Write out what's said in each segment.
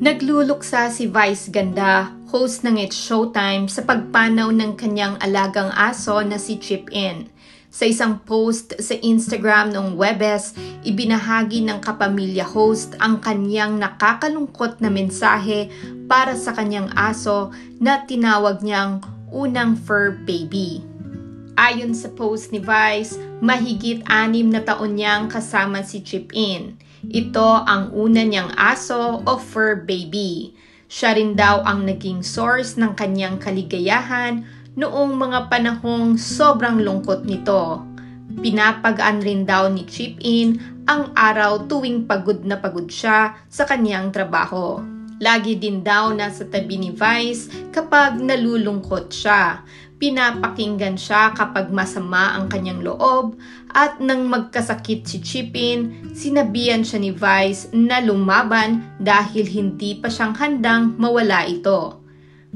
Nagluluksa si Vice Ganda, host ng It's Showtime, sa pagpanaw ng kanyang alagang aso na si Chip In. Sa isang post sa Instagram noong Webes, ibinahagi ng kapamilya host ang kanyang nakakalungkot na mensahe para sa kanyang aso na tinawag niyang unang fur baby. Ayon sa post ni Vice, mahigit 6 na taon niyang kasama si Chip In. Ito ang una niyang aso o fur baby. Siya rin daw ang naging source ng kanyang kaligayahan noong mga panahong sobrang lungkot nito. Pinapagaan rin daw ni Chip In ang araw tuwing pagod na pagod siya sa kanyang trabaho. Lagi din daw nasa tabi ni Vice kapag nalulungkot siya. Pinapakinggan siya kapag masama ang kanyang loob, at nang magkasakit si Chip In, sinabihan siya ni Vice na lumaban dahil hindi pa siyang handang mawala ito.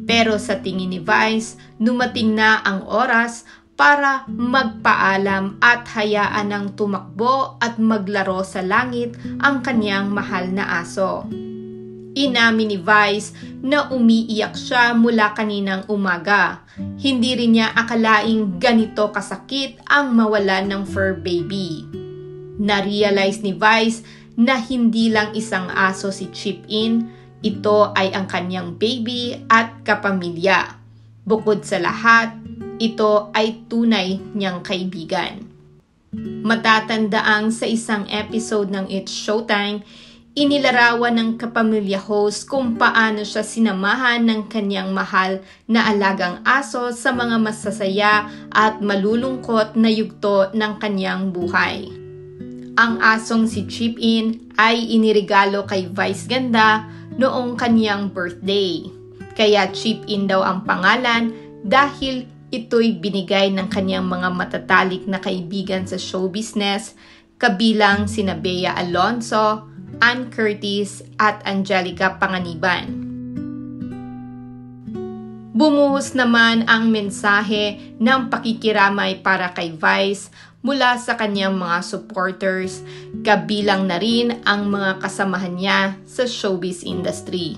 Pero sa tingin ni Vice, dumating na ang oras para magpaalam at hayaan ng tumakbo at maglaro sa langit ang kanyang mahal na aso. Inamin ni Vice na umiiyak siya mula kaninang umaga. Hindi rin niya akalaing ganito kasakit ang mawalan ng fur baby. Na-realize ni Vice na hindi lang isang aso si Chip In, ito ay ang kanyang baby at kapamilya. Bukod sa lahat, ito ay tunay niyang kaibigan. Matatandaang sa isang episode ng It's Showtime, inilarawan ng kapamilya host kung paano siya sinamahan ng kanyang mahal na alagang aso sa mga masasaya at malulungkot na yugto ng kanyang buhay. Ang asong si Chip In ay inirigalo kay Vice Ganda noong kanyang birthday. Kaya Chip In daw ang pangalan dahil ito'y binigay ng kanyang mga matatalik na kaibigan sa show business, kabilang sina Bea Alonzo, Ann Curtis at Angelica Panganiban. Bumuhos naman ang mensahe ng pakikiramay para kay Vice mula sa kanyang mga supporters, kabilang na rin ang mga kasamahan niya sa showbiz industry.